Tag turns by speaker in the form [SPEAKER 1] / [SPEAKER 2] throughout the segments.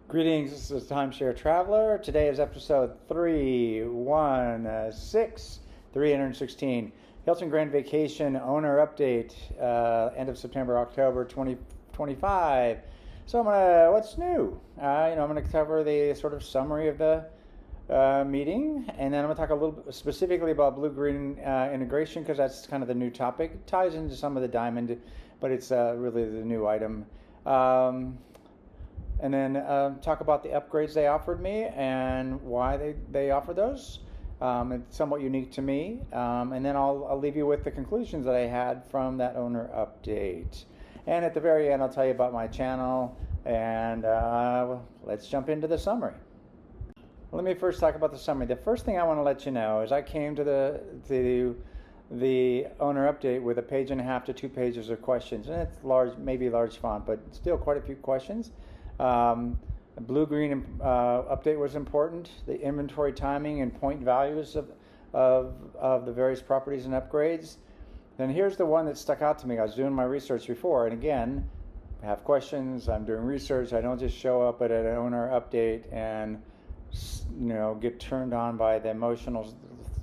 [SPEAKER 1] Greetings, this is Timeshare Traveler. Today is episode 316, Hilton Grand Vacation Owner Update, end of September, October 2025. So what's new? I'm gonna cover the sort of summary of the meeting, and then I'm gonna talk a little bit specifically about Bluegreen integration because that's kind of the new topic. It ties into some of the diamond, but it's really the new item. And then talk about the upgrades they offered me and why they offer those. It's somewhat unique to me. And then I'll leave you with the conclusions that I had from that owner update. And at the very end, I'll tell you about my channel. And let's jump into the summary. Let me first talk about the summary. The first thing I want to let you know is I came to the owner update with a page and a half to 2 pages of questions. And it's large, maybe large font, but still quite a few questions. Bluegreen update was important. The inventory timing and point values of the various properties and upgrades. Then here's the one that stuck out to me. I was doing my research before, and again, I have questions. I'm doing research. I don't just show up at an owner update and get turned on by the emotional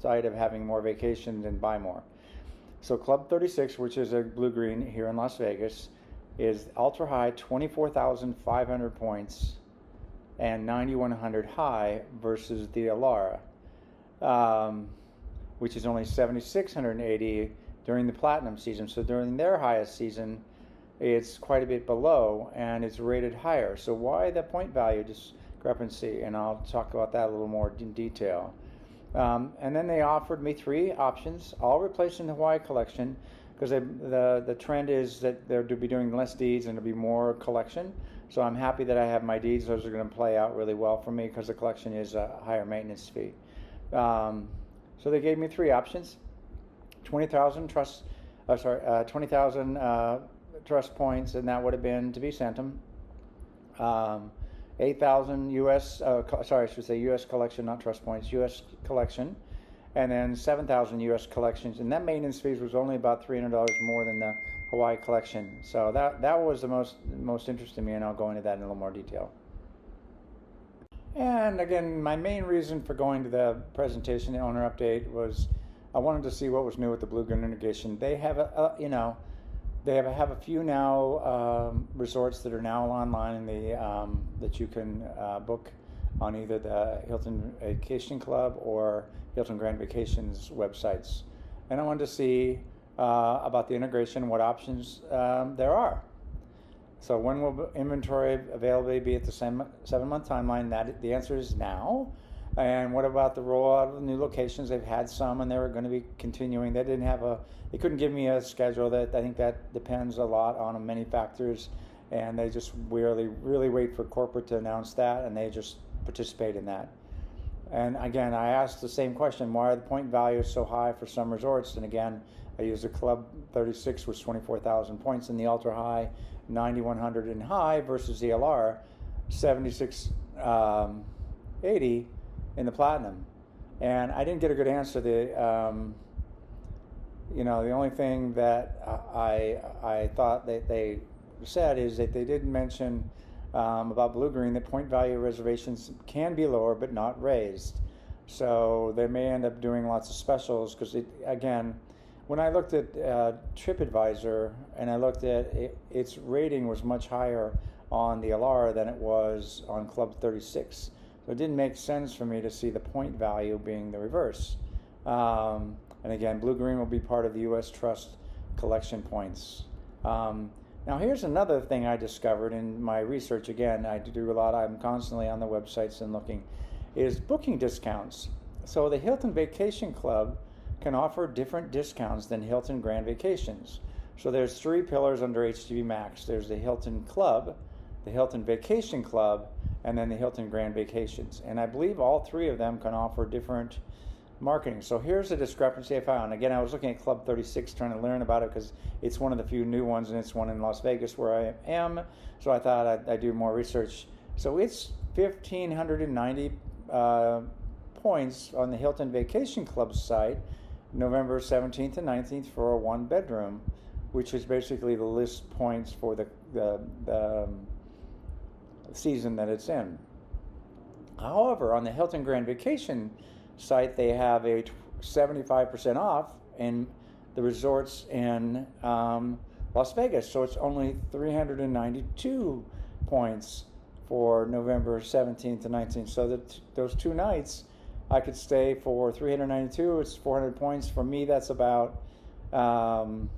[SPEAKER 1] side of having more vacations and buy more. So Club 36, which is a Bluegreen here in Las Vegas, is ultra high 24,500 points and 9,100 high versus the Alara, which is only 7,680 during the platinum season. So during their highest season, it's quite a bit below and it's rated higher. So why the point value discrepancy? And I'll talk about that a little more in detail. And then they offered me 3 options, all replacing the Hawaii collection, because the trend is that they're to be doing less deeds and to be more collection. So I'm happy that I have my deeds. Those are going to play out really well for me because the collection is a higher maintenance fee. So they gave me 3 options: 20,000 trust, 20,000 trust points, and that would have been to be Centum. 8,000 U.S. U.S. collection, not trust points, U.S. collection. And then 7,000 U.S. collections, and that maintenance fees was only about $300 more than the Hawaii collection. So that was the most interesting to me, and I'll go into that in a little more detail. And again, my main reason for going to the presentation, the owner update, was I wanted to see what was new with the Bluegreen integration. They have a few now resorts that are now online in that you can book on either the Hilton Vacation Club or Hilton Grand Vacations websites. And I wanted to see about the integration, what options there are. So when will inventory availability be at the 7-month timeline? The answer is now. And what about the rollout of the new locations? They've had some, and they were going to be continuing. They couldn't give me a schedule. I think that depends a lot on many factors, and they just really wait for corporate to announce that, and they just participate in that. And again, I asked the same question: why are the point values so high for some resorts? And again, I used the Club 36, which was 24,000 points in the ultra high, 9,100 in high, versus the LR 7680 in the platinum. And I didn't get a good answer. The only thing that I thought that they said is that they didn't mention about Bluegreen that point value reservations can be lower but not raised. So they may end up doing lots of specials because, again, when I looked at TripAdvisor and I looked at its rating was much higher on the LR than it was on Club 36. So it didn't make sense for me to see the point value being the reverse. And again, Bluegreen will be part of the U.S. Trust collection points. Now here's another thing I discovered in my research. Again, I do a lot. I'm constantly on the websites and looking. Is booking discounts. So the Hilton Vacation Club can offer different discounts than Hilton Grand Vacations. So there's 3 pillars under HGV Max. There's the Hilton Club, the Hilton Vacation Club, and then the Hilton Grand Vacations. And I believe all 3 of them can offer different marketing. So here's a discrepancy I found. Again, I was looking at Club 36 trying to learn about it because it's one of the few new ones, and it's one in Las Vegas where I am. So I thought I'd do more research. So it's 1,590 points on the Hilton Vacation Club site, November 17th and 19th, for a 1-bedroom, which is basically the list points for the season that it's in. However, on the Hilton Grand Vacation site, they have a 75% off in the resorts in Las Vegas. So it's only 392 points for November 17th to 19th. So that those 2 nights, I could stay for 392. It's 400 points. For me, that's about $60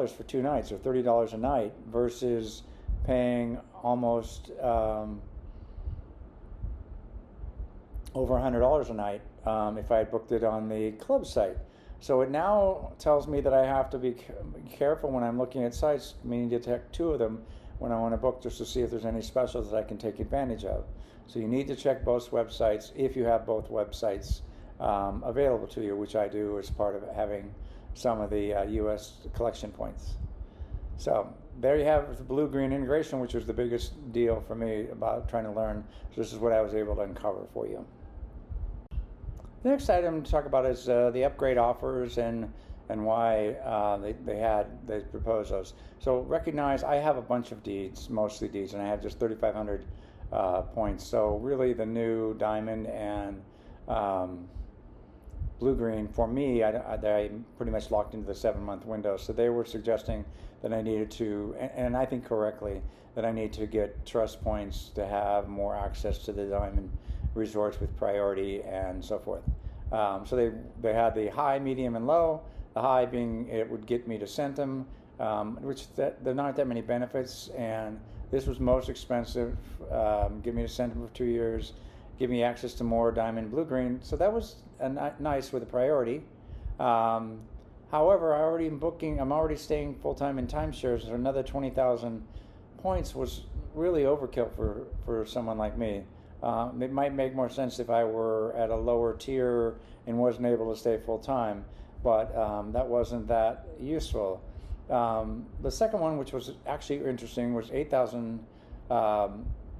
[SPEAKER 1] for 2 nights, or $30 a night, versus paying almost over $100 a night if I had booked it on the club site. So it now tells me that I have to be careful when I'm looking at sites, meaning to check 2 of them when I want to book, just to see if there's any specials that I can take advantage of. So you need to check both websites if you have both websites available to you, which I do as part of having some of the U.S. collection points. So there you have the Bluegreen integration, which was the biggest deal for me about trying to learn. So this is what I was able to uncover for you. The next item to talk about is the upgrade offers and why they proposed those. So recognize I have a bunch of deeds, mostly deeds, and I have just 3,500 points. So really the new Diamond and Bluegreen, for me, I pretty much locked into the 7-month window. So they were suggesting that I needed to, and I think correctly, that I need to get trust points to have more access to the Diamond resorts with priority and so forth. So they had the high, medium, and low. The high being it would get me to Centum, which there aren't that many benefits, and this was most expensive. Give me to Centum for 2 years, give me access to more Diamond, Bluegreen. So that was nice with a priority. However, I'm already staying full-time in timeshares, so another 20,000 points was really overkill for someone like me. It might make more sense if I were at a lower tier and wasn't able to stay full-time, but that wasn't that useful. The second one, which was actually interesting, was 8,000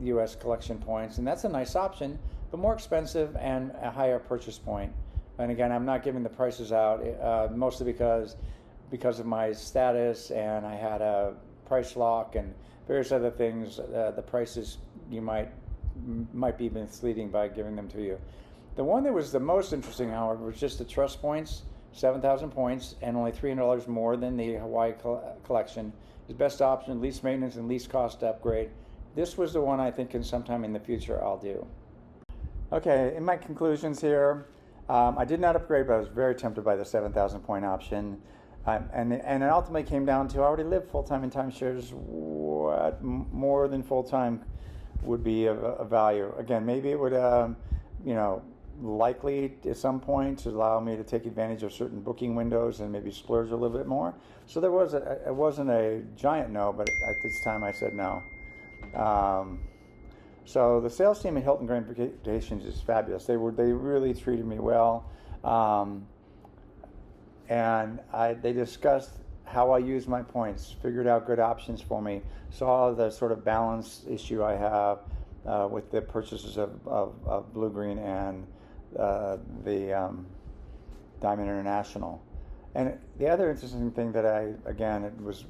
[SPEAKER 1] U.S. collection points, and that's a nice option, but more expensive and a higher purchase point. And again, I'm not giving the prices out, mostly because of my status, and I had a price lock and various other things. The prices you might be misleading by giving them to you. The one that was the most interesting, however, was just the trust points, 7,000 points, and only $300 more than the Hawaii collection. The best option, least maintenance and least cost to upgrade. This was the one I think sometime in the future I'll do. Okay, in my conclusions here, I did not upgrade, but I was very tempted by the 7,000 point option. And it ultimately came down to I already live full-time in timeshares. What more than full-time would be a value? Again, maybe it would, likely at some point to allow me to take advantage of certain booking windows and maybe splurge a little bit more. So it wasn't a giant no, but at this time I said no. So the sales team at Hilton Grand Vacations is fabulous. They really treated me well, and they discussed how I use my points, figured out good options for me, saw the sort of balance issue I have with the purchases of Bluegreen and the Diamond International. And the other interesting thing that it was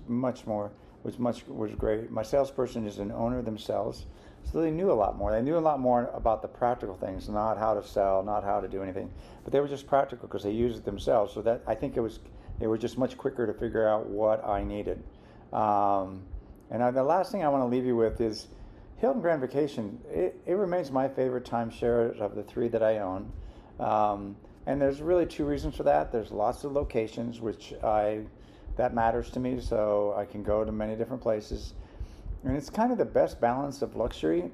[SPEAKER 1] great. My salesperson is an owner themselves, so they knew a lot more. They knew a lot more about the practical things, not how to sell, not how to do anything, but they were just practical because they used it themselves. So that I think they were just much quicker to figure out what I needed. And the last thing I want to leave you with is Hilton Grand Vacation. It remains my favorite timeshare of the 3 that I own. And there's really 2 reasons for that. There's lots of locations, that matters to me, so I can go to many different places. And it's kind of the best balance of luxury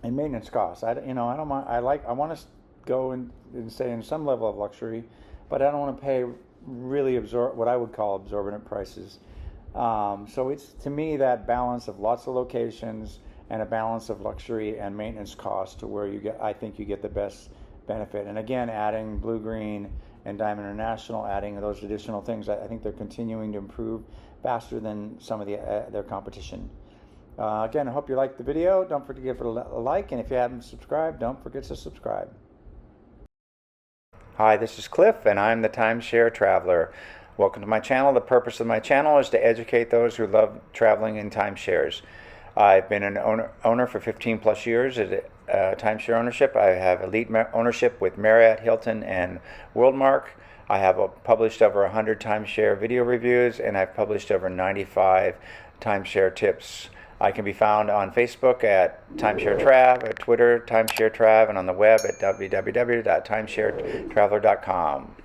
[SPEAKER 1] and maintenance costs. I don't mind. I want to go and stay in some level of luxury, but I don't want to pay really what I would call exorbitant prices. So it's, to me, that balance of lots of locations and a balance of luxury and maintenance costs to where I think you get the best benefit. And again, adding Bluegreen and Diamond International, adding those additional things, I think they're continuing to improve faster than some of their competition. Again, I hope you liked the video. Don't forget to give it a like, and if you haven't subscribed, don't forget to subscribe. Hi, this is Cliff, and I'm the Timeshare Traveler. Welcome to my channel. The purpose of my channel is to educate those who love traveling in timeshares. I've been an owner for 15 plus years at timeshare ownership. I have elite ownership with Marriott, Hilton, and Worldmark. I have published over 100 timeshare video reviews, and I've published over 95 timeshare tips. I can be found on Facebook at Timeshare Trav, at Twitter Timeshare Trav, and on the web at www.timesharetraveler.com.